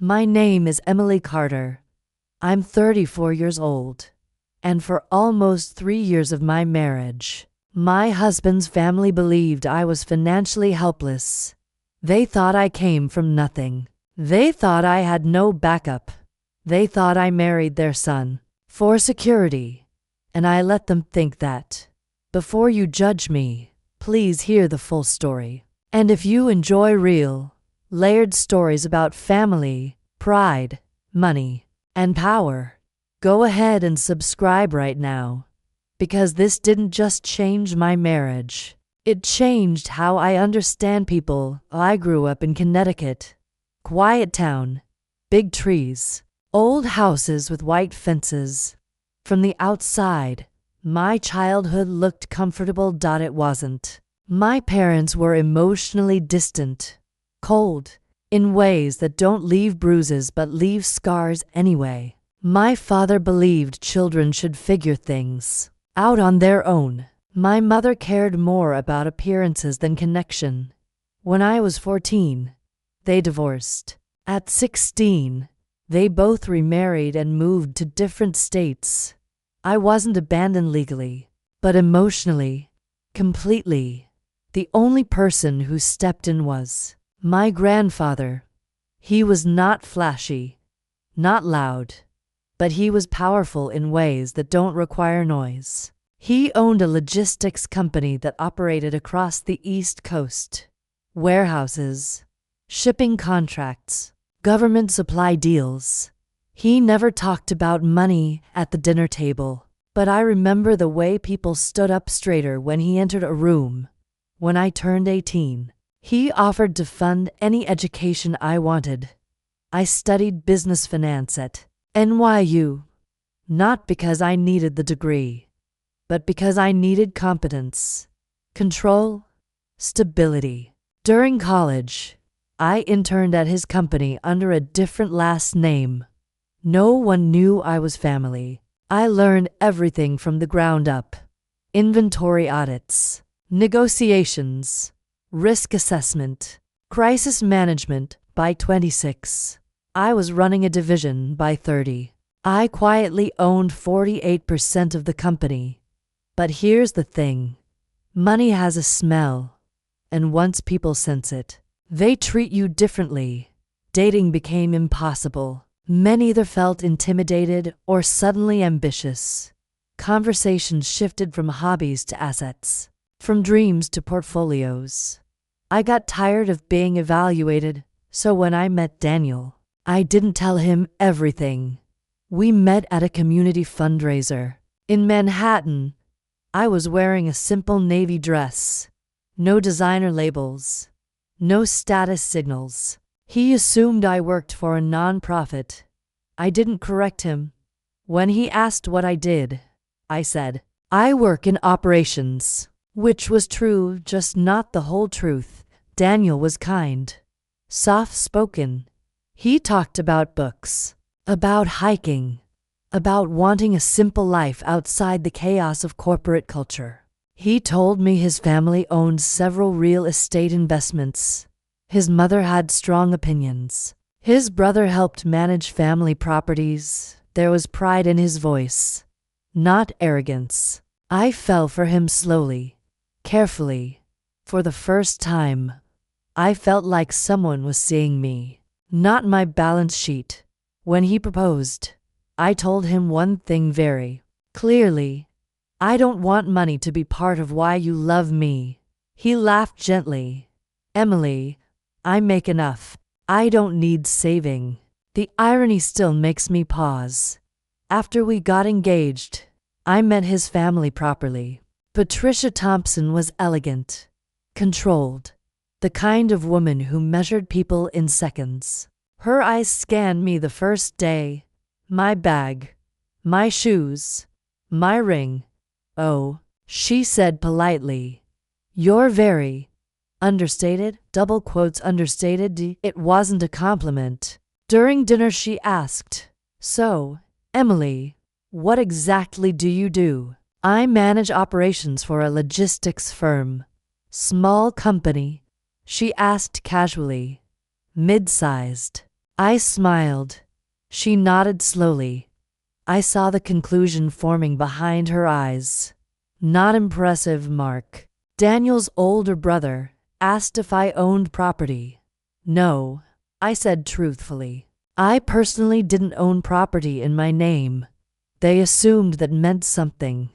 My name is Emily Carter. I'm 34 years old. And for almost 3 years of my marriage, my husband's family believed I was financially helpless. They thought I came from nothing. They thought I had no backup. They thought I married their son for security. And I let them think that. Before you judge me, please hear the full story. And if you enjoy real, layered stories about family, pride, money, and power, go ahead and subscribe right now. Because this didn't just change my marriage. It changed how I understand people. I grew up in Connecticut. Quiet town, big trees, old houses with white fences. From the outside, my childhood looked comfortable. It wasn't. My parents were emotionally distant, cold, in ways that don't leave bruises but leave scars anyway. My father believed children should figure things out on their own. My mother cared more about appearances than connection. When I was 14, they divorced. At 16, they both remarried and moved to different states. I wasn't abandoned legally, but emotionally, completely. The only person who stepped in was my grandfather. He was not flashy, not loud, but he was powerful in ways that don't require noise. He owned a logistics company that operated across the East Coast. Warehouses, shipping contracts, government supply deals. He never talked about money at the dinner table, but I remember the way people stood up straighter when he entered a room. When I turned 18, he offered to fund any education I wanted. I studied business finance at NYU, not because I needed the degree, but because I needed competence, control, stability. During college, I interned at his company under a different last name. No one knew I was family. I learned everything from the ground up. Inventory audits, negotiations, risk assessment, crisis management. By 26, I was running a division. By 30, I quietly owned 48% of the company. But here's the thing. Money has a smell. And once people sense it, they treat you differently. Dating became impossible. Men either felt intimidated or suddenly ambitious. Conversations shifted from hobbies to assets, from dreams to portfolios. I got tired of being evaluated, so when I met Daniel, I didn't tell him everything. We met at a community fundraiser in Manhattan. I was wearing a simple navy dress. No designer labels. No status signals. He assumed I worked for a nonprofit. I didn't correct him. When he asked what I did, I said, I work in operations, which was true, just not the whole truth. Daniel was kind, soft-spoken. He talked about books, about hiking, about wanting a simple life outside the chaos of corporate culture. He told me his family owned several real estate investments. His mother had strong opinions. His brother helped manage family properties. There was pride in his voice, not arrogance. I fell for him slowly, carefully. For the first time, I felt like someone was seeing me, not my balance sheet. When he proposed, I told him one thing very clearly. I don't want money to be part of why you love me. He laughed gently. Emily, I make enough. I don't need saving. The irony still makes me pause. After we got engaged, I met his family properly. Patricia Thompson was elegant, controlled, the kind of woman who measured people in seconds. Her eyes scanned me the first day. My bag, my shoes, my ring. Oh, she said politely, you're very understated, double quotes understated. It wasn't a compliment. During dinner she asked, so, Emily, what exactly do you do? I manage operations for a logistics firm. Small company? She asked casually. Mid-sized. I smiled. She nodded slowly. I saw the conclusion forming behind her eyes. Not impressive, Mark. Daniel's older brother asked if I owned property. No, I said truthfully. I personally didn't own property in my name. They assumed that meant something.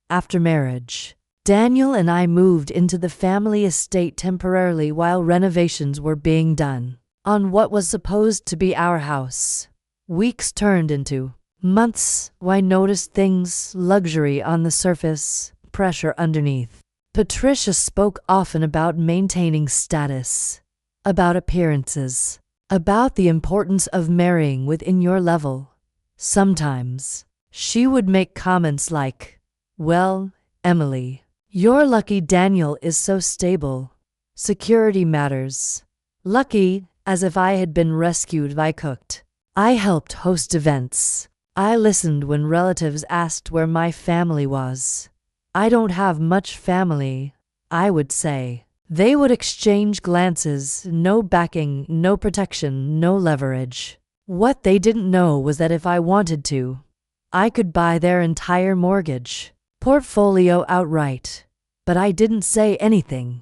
After marriage, Daniel and I moved into the family estate temporarily while renovations were being done on what was supposed to be our house. Weeks turned into months. I noticed things, luxury on the surface, pressure underneath. Patricia spoke often about maintaining status, about appearances, about the importance of marrying within your level. Sometimes, she would make comments like, "Well, Emily, you're lucky Daniel is so stable. Security matters." Lucky, as if I had been rescued. I cooked. I helped host events. I listened when relatives asked where my family was. "I don't have much family," I would say. They would exchange glances, no backing, no protection, no leverage. What they didn't know was that if I wanted to, I could buy their entire mortgage portfolio outright. But I didn't say anything,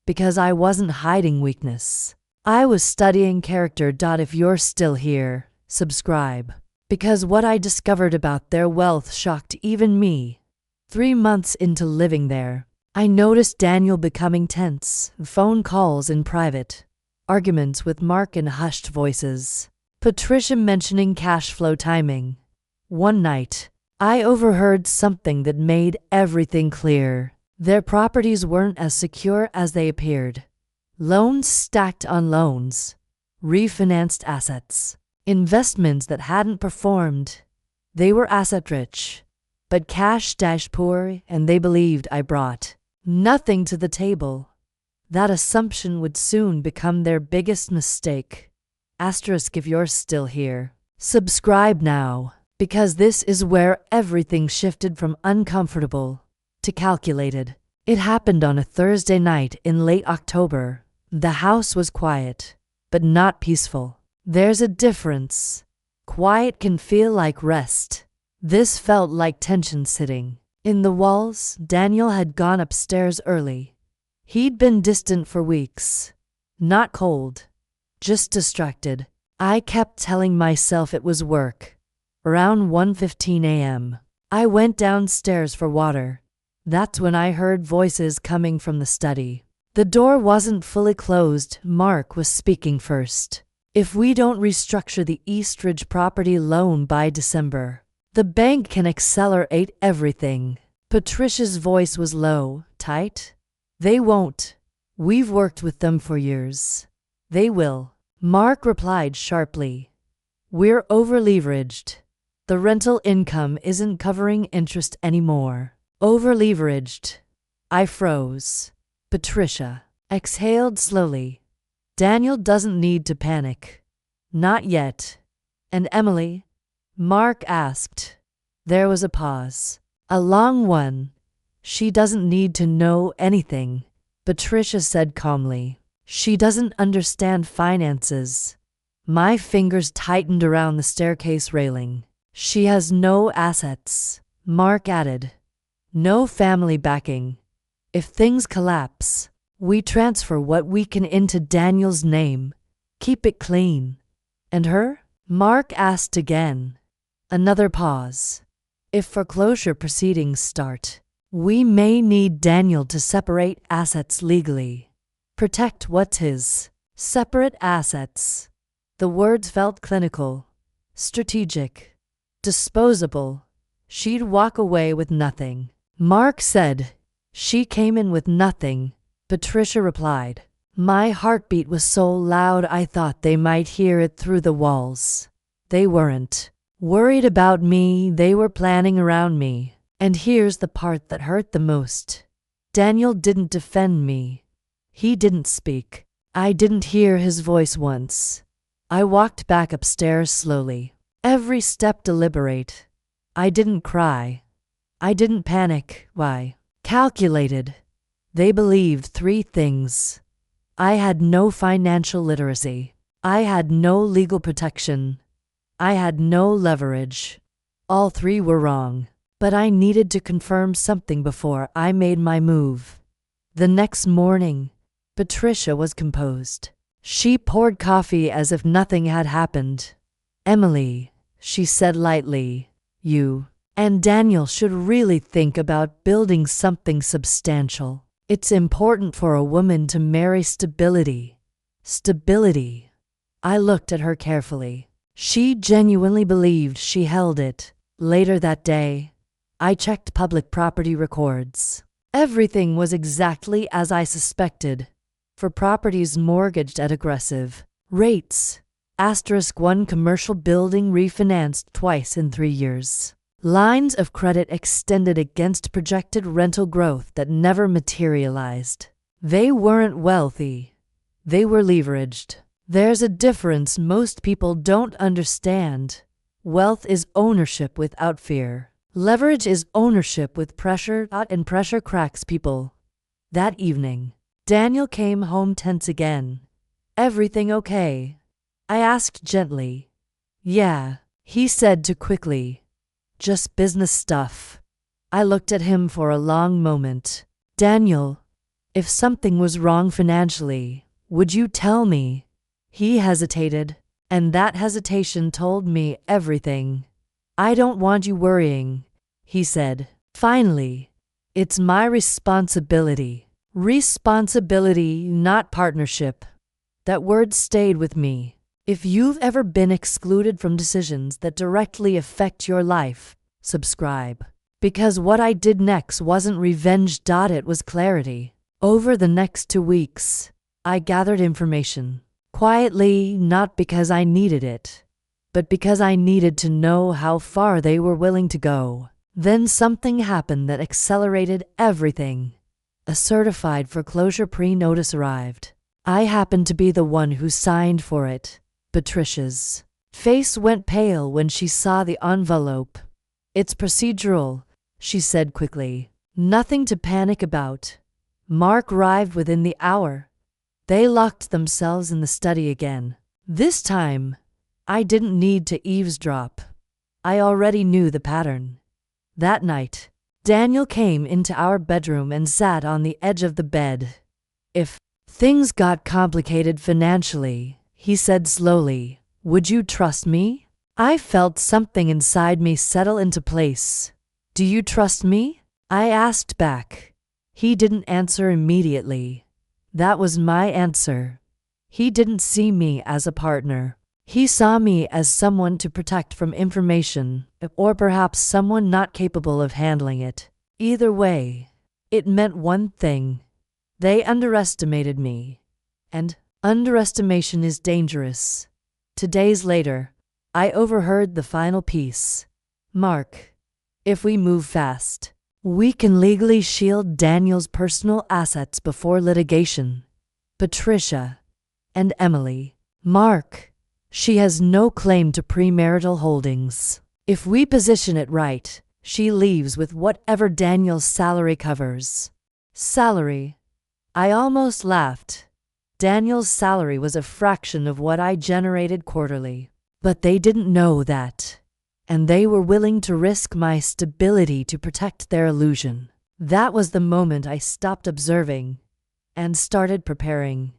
because I wasn't hiding weakness. I was studying character. If you're still here, subscribe. Because what I discovered about their wealth shocked even me. 3 months into living there, I noticed Daniel becoming tense, phone calls in private, arguments with Mark in hushed voices, Patricia mentioning cash flow timing. One night, I overheard something that made everything clear. Their properties weren't as secure as they appeared. Loans stacked on loans, refinanced assets, investments that hadn't performed. They were asset-rich, but cash-poor, and they believed I brought nothing to the table. That assumption would soon become their biggest mistake. Asterisk if you're still here. Subscribe now, because this is where everything shifted from uncomfortable to calculated. It happened on a Thursday night in late October. The house was quiet, but not peaceful. There's a difference. Quiet can feel like rest. This felt like tension sitting in the walls. Daniel had gone upstairs early. He'd been distant for weeks. Not cold, just distracted. I kept telling myself it was work. Around 1:15 a.m., I went downstairs for water. That's when I heard voices coming from the study. The door wasn't fully closed. Mark was speaking first. "If we don't restructure the Eastridge property loan by December, the bank can accelerate everything." Patricia's voice was low, tight. "They won't. We've worked with them for years. They will." Mark replied sharply. "We're over-leveraged. The rental income isn't covering interest anymore." Over-leveraged. I froze. Patricia exhaled slowly. "Daniel doesn't need to panic." "Not yet." "And Emily?" Mark asked. There was a pause. A long one. "She doesn't need to know anything," Patricia said calmly. "She doesn't understand finances." My fingers tightened around the staircase railing. "She has no assets," Mark added. "No family backing. If things collapse, we transfer what we can into Daniel's name. Keep it clean." "And her?" Mark asked again. Another pause. "If foreclosure proceedings start, we may need Daniel to separate assets legally. Protect what's his." Separate assets. The words felt clinical, strategic, disposable. She'd walk away with nothing. Mark said. "She came in with nothing," Patricia replied. My heartbeat was so loud I thought they might hear it through the walls. They weren't worried about me, they were planning around me. And here's the part that hurt the most. Daniel didn't defend me. He didn't speak. I didn't hear his voice once. I walked back upstairs slowly, every step deliberate. I didn't cry. I didn't panic. Why? Calculated. They believed 3 things. I had no financial literacy. I had no legal protection. I had no leverage. All three were wrong. But I needed to confirm something before I made my move. The next morning, Patricia was composed. She poured coffee as if nothing had happened. "Emily," she said lightly, "you and Daniel should really think about building something substantial. It's important for a woman to marry stability. Stability." I looked at her carefully. She genuinely believed she held it. Later that day, I checked public property records. Everything was exactly as I suspected. For properties mortgaged at aggressive rates. *1 commercial building refinanced twice in 3 years. Lines of credit extended against projected rental growth that never materialized. They weren't wealthy. They were leveraged. There's a difference most people don't understand. Wealth is ownership without fear. Leverage is ownership with pressure, and pressure cracks people. That evening, Daniel came home tense again. "Everything okay?" I asked gently. "Yeah," he said too quickly. "Just business stuff." I looked at him for a long moment. "Daniel, if something was wrong financially, would you tell me?" He hesitated, and that hesitation told me everything. "I don't want you worrying," he said. "Finally, it's my responsibility." Responsibility, not partnership. That word stayed with me. If you've ever been excluded from decisions that directly affect your life, subscribe. Because what I did next wasn't revenge. It was clarity. Over the next 2 weeks, I gathered information. Quietly, not because I needed it, but because I needed to know how far they were willing to go. Then something happened that accelerated everything. A certified foreclosure pre-notice arrived. I happened to be the one who signed for it. Patricia's face went pale when she saw the envelope. "It's procedural," she said quickly. "Nothing to panic about." Mark arrived within the hour. They locked themselves in the study again. This time, I didn't need to eavesdrop. I already knew the pattern. That night, Daniel came into our bedroom and sat on the edge of the bed. "If things got complicated financially," he said slowly, "would you trust me?" I felt something inside me settle into place. "Do you trust me?" I asked back. He didn't answer immediately. That was my answer. He didn't see me as a partner. He saw me as someone to protect from information, or perhaps someone not capable of handling it. Either way, it meant one thing. They underestimated me. And underestimation is dangerous. 2 days later, I overheard the final piece. "Mark, if we move fast, we can legally shield Daniel's personal assets before litigation. Patricia and Emily. Mark, she has no claim to premarital holdings. If we position it right, she leaves with whatever Daniel's salary covers." Salary? I almost laughed. Daniel's salary was a fraction of what I generated quarterly. But they didn't know that. And they were willing to risk my stability to protect their illusion. That was the moment I stopped observing and started preparing.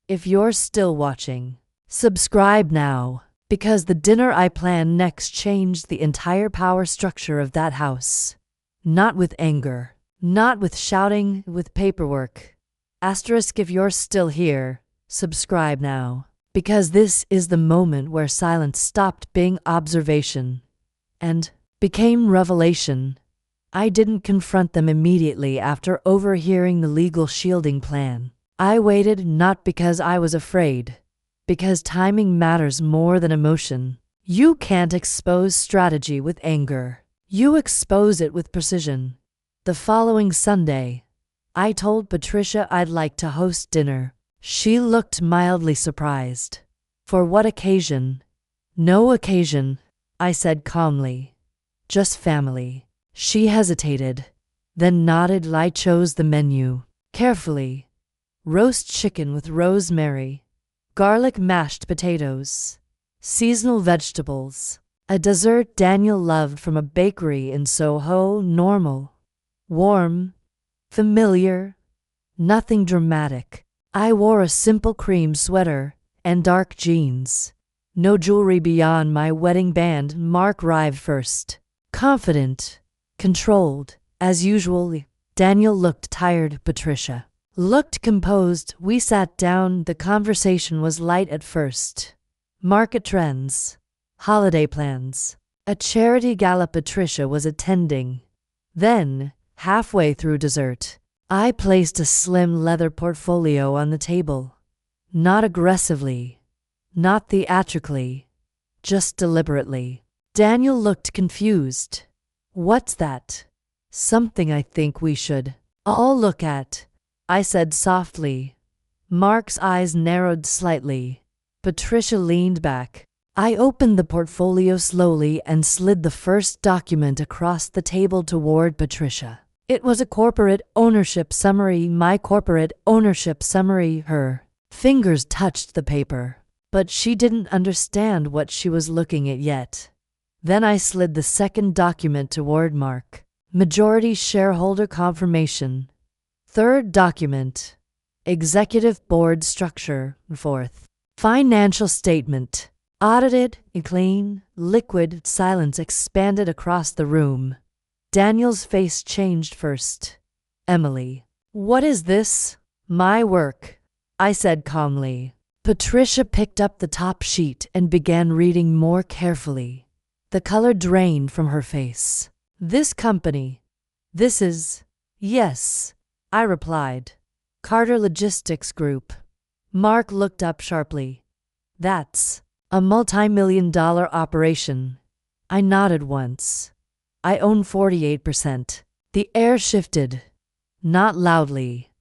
If you're still watching, subscribe now, because the dinner I planned next changed the entire power structure of that house. Not with anger, not with shouting, with paperwork. If you're still here, subscribe now, because this is the moment where silence stopped being observation and became revelation. I didn't confront them immediately after overhearing the legal shielding plan. I waited, not because I was afraid, because timing matters more than emotion. You can't expose strategy with anger. You expose it with precision. The following Sunday, I told Patricia I'd like to host dinner. She looked mildly surprised. "For what occasion?" "No occasion," I said calmly. "Just family." She hesitated, then nodded. I chose the menu carefully. Roast chicken with rosemary, garlic mashed potatoes, seasonal vegetables, a dessert Daniel loved from a bakery in Soho. Normal, warm, familiar, nothing dramatic. I wore a simple cream sweater and dark jeans. No jewelry beyond my wedding band. Mark arrived first. Confident, controlled, as usual. Daniel looked tired. Patricia looked composed. We sat down. The conversation was light at first. Market trends, holiday plans, a charity gala Patricia was attending. Then, halfway through dessert, I placed a slim leather portfolio on the table. Not aggressively, not theatrically, just deliberately. Daniel looked confused. What's that? Something I think we should all look at, I said softly. Mark's eyes narrowed slightly. Patricia leaned back. I opened the portfolio slowly and slid the first document across the table toward Patricia. It was a corporate ownership summary. My corporate ownership summary. Her fingers touched the paper, but she didn't understand what she was looking at yet. Then I slid the second document toward Mark. Majority shareholder confirmation. Third document. Executive board structure. Fourth. Financial statement. Audited, clean, liquid. Silence expanded across the room. Daniel's face changed first. Emily. What is this? My work, I said calmly. Patricia picked up the top sheet and began reading more carefully. The color drained from her face. This company. This is. Yes, I replied. Carter Logistics Group. Mark looked up sharply. That's a multi-million-dollar operation. I nodded once. I own 48%. The air shifted. Not loudly,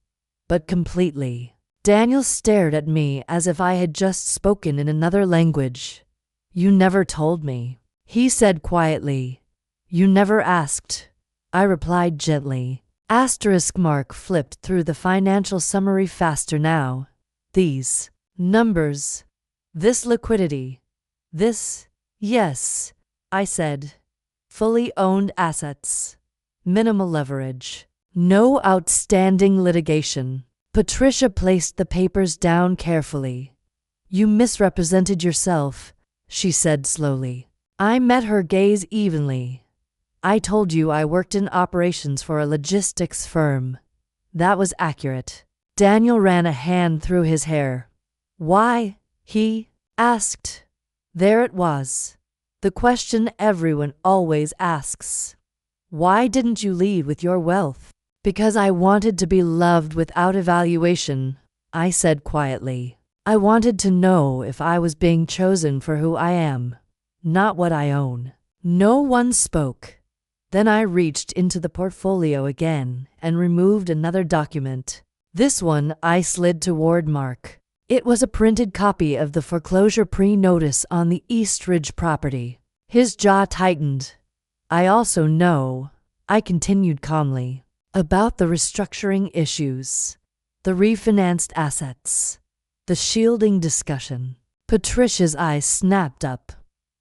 but completely. Daniel stared at me as if I had just spoken in another language. You never told me, he said quietly. You never asked, I replied gently. Mark flipped through the financial summary faster now. These numbers. This liquidity. This. Yes, I said. Fully owned assets. Minimal leverage. No outstanding litigation. Patricia placed the papers down carefully. You misrepresented yourself, she said slowly. I met her gaze evenly. I told you I worked in operations for a logistics firm. That was accurate. Daniel ran a hand through his hair. Why? He asked. There it was. The question everyone always asks. Why didn't you lead with your wealth? Because I wanted to be loved without evaluation, I said quietly. I wanted to know if I was being chosen for who I am, not what I own. No one spoke. Then I reached into the portfolio again and removed another document. This one I slid toward Mark. It was a printed copy of the foreclosure pre-notice on the East Ridge property. His jaw tightened. I also know, I continued calmly, about the restructuring issues, the refinanced assets, the shielding discussion. Patricia's eyes snapped up.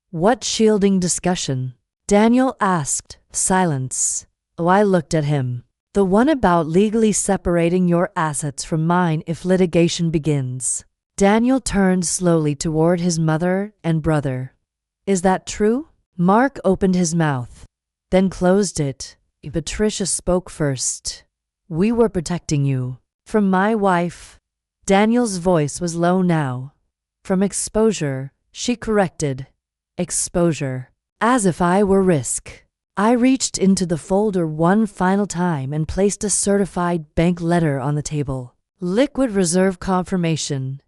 What shielding discussion? Daniel asked. Silence. Oh, I looked at him. The one about legally separating your assets from mine if litigation begins. Daniel turned slowly toward his mother and brother. Is that true? Mark opened his mouth, then closed it. Patricia spoke first. We were protecting you. From my wife. Daniel's voice was low now. From exposure, she corrected. Exposure. As if I were risk. I reached into the folder one final time and placed a certified bank letter on the table. Liquid reserve confirmation.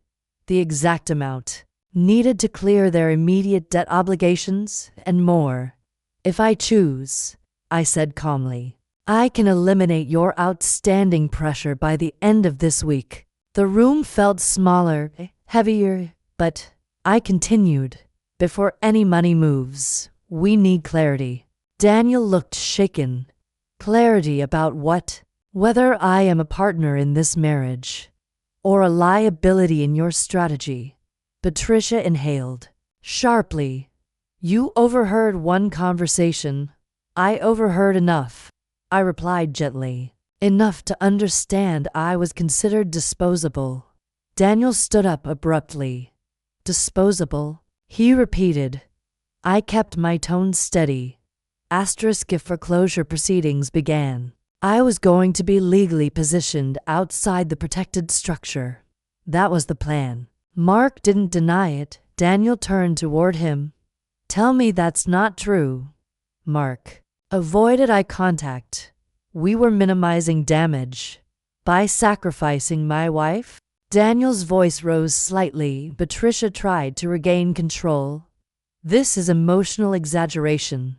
The exact amount needed to clear their immediate debt obligations and more. If I choose, I said calmly, I can eliminate your outstanding pressure by the end of this week. The room felt smaller, heavier, but I continued. Before any money moves, we need clarity. Daniel looked shaken. Clarity about what? Whether I am a partner in this marriage or a liability in your strategy. Patricia inhaled sharply. You overheard one conversation. I overheard enough, I replied gently. Enough to understand I was considered disposable. Daniel stood up abruptly. Disposable? He repeated. I kept my tone steady. If foreclosure proceedings began, I was going to be legally positioned outside the protected structure. That was the plan. Mark didn't deny it. Daniel turned toward him. Tell me that's not true. Mark avoided eye contact. We were minimizing damage by sacrificing my wife. Daniel's voice rose slightly. Patricia tried to regain control. This is emotional exaggeration.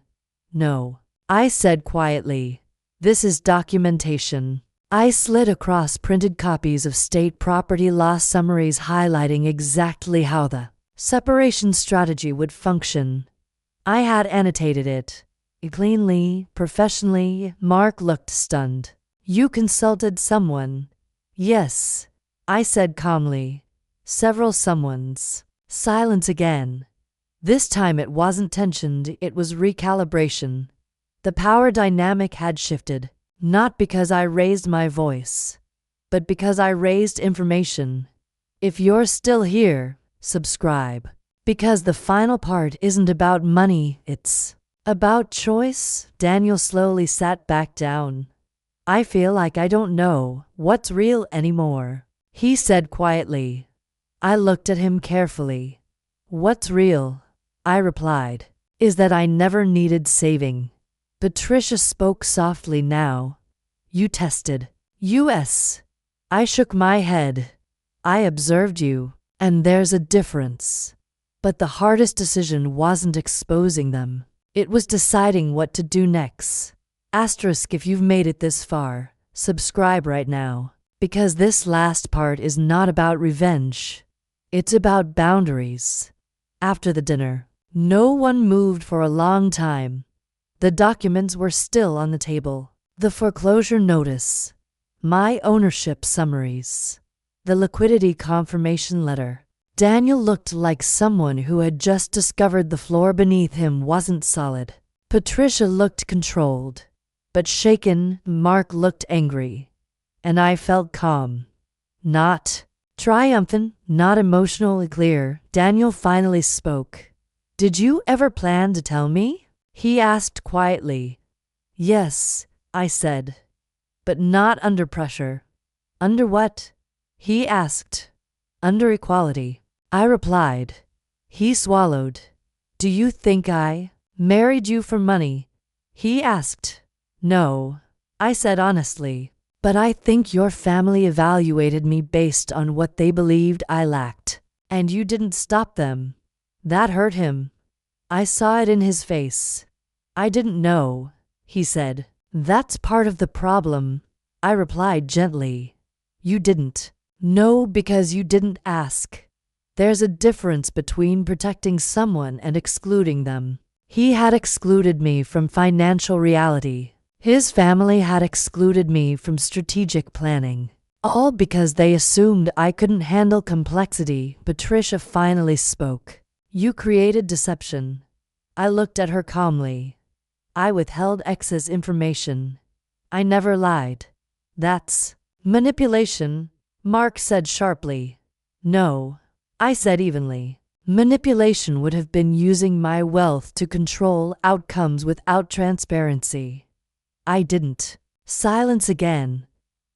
No, I said quietly. This is documentation. I slid across printed copies of state property law summaries highlighting exactly how the separation strategy would function. I had annotated it. Cleanly, professionally. Mark looked stunned. You consulted someone? Yes, I said calmly. Several someones. Silence again. This time it wasn't tension, it was recalibration. The power dynamic had shifted, not because I raised my voice, but because I raised information. If you're still here, subscribe. Because the final part isn't about money, it's about choice. Daniel slowly sat back down. I feel like I don't know what's real anymore, he said quietly. I looked at him carefully. What's real, I replied, is that I never needed saving. Patricia spoke softly now. You tested. U.S. I shook my head. I observed you, and there's a difference. But the hardest decision wasn't exposing them. It was deciding what to do next. If you've made it this far, subscribe right now. Because this last part is not about revenge. It's about boundaries. After the dinner, no one moved for a long time. The documents were still on the table. The foreclosure notice, my ownership summaries, the liquidity confirmation letter. Daniel looked like someone who had just discovered the floor beneath him wasn't solid. Patricia looked controlled, but shaken. Mark looked angry, and I felt calm. Not triumphant, not emotionally clear. Daniel finally spoke. Did you ever plan to tell me? He asked quietly. Yes, I said, but not under pressure. Under what? He asked. Under equality, I replied. He swallowed. Do you think I married you for money? He asked. No, I said honestly, but I think your family evaluated me based on what they believed I lacked, and you didn't stop them. That hurt him. I saw it in his face. I didn't know, he said. That's part of the problem, I replied gently. You didn't know because you didn't ask. There's a difference between protecting someone and excluding them. He had excluded me from financial reality. His family had excluded me from strategic planning. All because they assumed I couldn't handle complexity. Patricia finally spoke. You created deception. I looked at her calmly. I withheld excess information. I never lied. That's manipulation, Mark said sharply. No, I said evenly. Manipulation would have been using my wealth to control outcomes without transparency. I didn't. Silence again.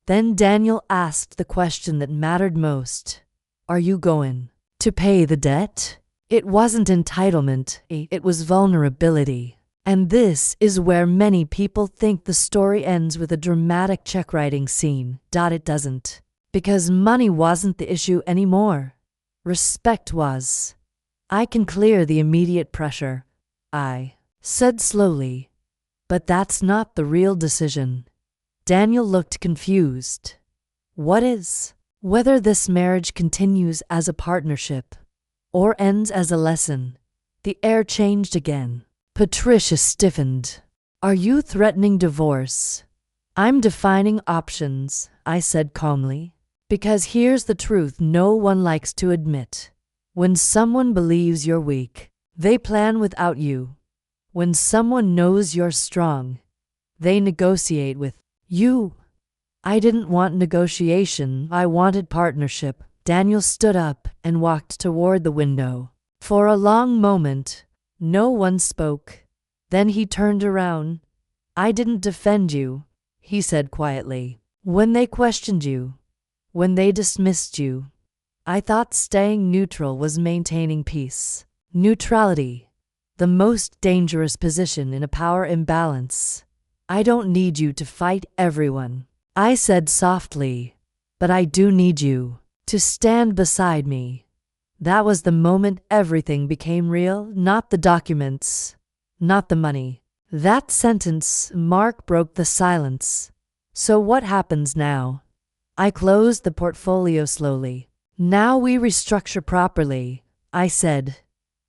Then Daniel asked the question that mattered most. Are you going to pay the debt? It wasn't entitlement, it was vulnerability. And this is where many people think the story ends with a dramatic check-writing scene. It doesn't. Because money wasn't the issue anymore. Respect was. I can clear the immediate pressure, I said slowly. But that's not the real decision. Daniel looked confused. What is? Whether this marriage continues as a partnership or ends as a lesson. The air changed again. Patricia stiffened. Are you threatening divorce? I'm defining options, I said calmly. Because here's the truth no one likes to admit. When someone believes you're weak, they plan without you. When someone knows you're strong, they negotiate with you. I didn't want negotiation, I wanted partnership. Daniel stood up and walked toward the window. For a long moment, no one spoke. Then he turned around. I didn't defend you, he said quietly. When they questioned you, when they dismissed you, I thought staying neutral was maintaining peace. Neutrality, the most dangerous position in a power imbalance. I don't need you to fight everyone, I said softly, but I do need you to stand beside me. That was the moment everything became real, not the documents, not the money. That sentence, Mark, broke the silence. So what happens now? I closed the portfolio slowly. Now we restructure properly, I said,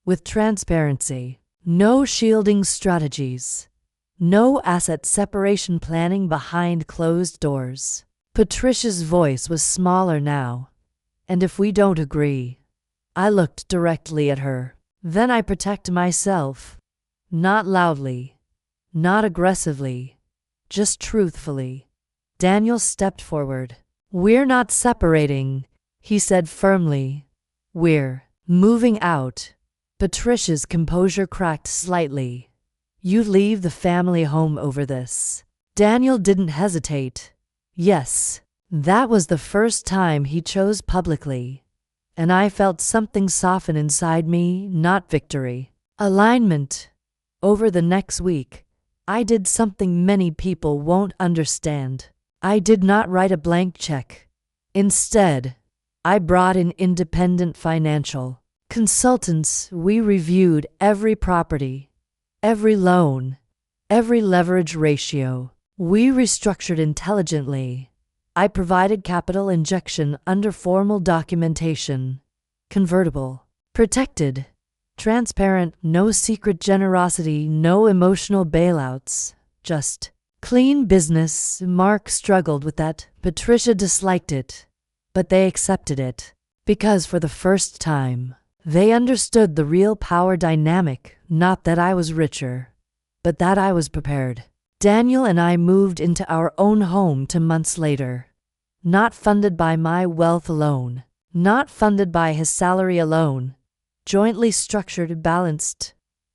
with transparency. No shielding strategies. No asset separation planning behind closed doors. Patricia's voice was smaller now. And if we don't agree, I looked directly at her. Then I protect myself. Not loudly, not aggressively, just truthfully. Daniel stepped forward. We're not separating, he said firmly. We're moving out. Patricia's composure cracked slightly. You leave the family home over this. Daniel didn't hesitate. Yes, that was the first time he chose publicly. And I felt something soften inside me, not victory. Alignment. Over the next week, I did something many people won't understand. I did not write a blank check. Instead, I brought in independent financial consultants. We reviewed every property, every loan, every leverage ratio. We restructured intelligently. I provided capital injection under formal documentation. Convertible. Protected. Transparent. No secret generosity. No emotional bailouts. Just clean business. Mark struggled with that. Patricia disliked it. But they accepted it. Because for the first time, they understood the real power dynamic. Not that I was richer, but that I was prepared. Daniel and I moved into our own home 2 months later. Not funded by my wealth alone. Not funded by his salary alone. Jointly structured, balanced.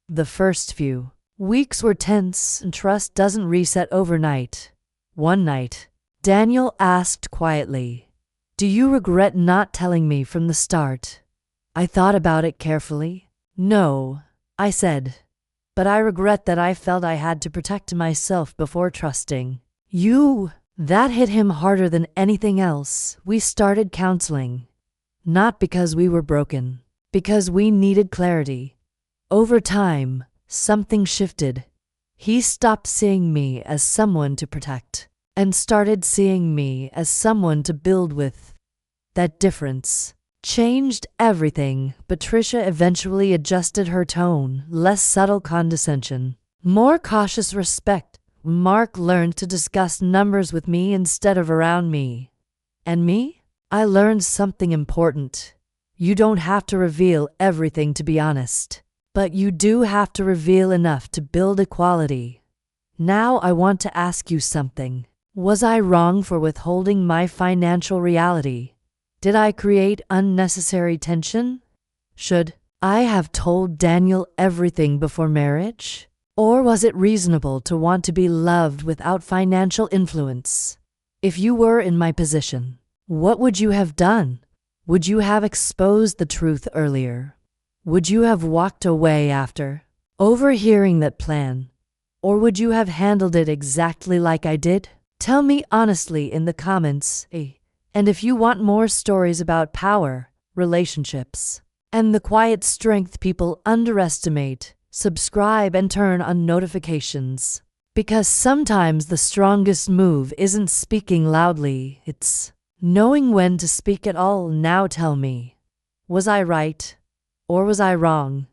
The first few weeks were tense, and trust doesn't reset overnight. One night, Daniel asked quietly, "Do you regret not telling me from the start?" I thought about it carefully. "No," I said. "But I regret that I felt I had to protect myself before trusting you." That hit him harder than anything else. We started counseling. Not because we were broken, because we needed clarity. Over time, something shifted. He stopped seeing me as someone to protect and started seeing me as someone to build with. That difference changed everything. Patricia eventually adjusted her tone, less subtle condescension, more cautious respect. Mark learned to discuss numbers with me instead of around me. And me? I learned something important. You don't have to reveal everything to be honest, but you do have to reveal enough to build equality. Now I want to ask you something. Was I wrong for withholding my financial reality? Did I create unnecessary tension? Should I have told Daniel everything before marriage? Or was it reasonable to want to be loved without financial influence? If you were in my position, what would you have done? Would you have exposed the truth earlier? Would you have walked away after overhearing that plan? Or would you have handled it exactly like I did? Tell me honestly in the comments. And if you want more stories about power, relationships, and the quiet strength people underestimate, subscribe and turn on notifications. Because sometimes the strongest move isn't speaking loudly, it's knowing when to speak at all. Now tell me, was I right or was I wrong?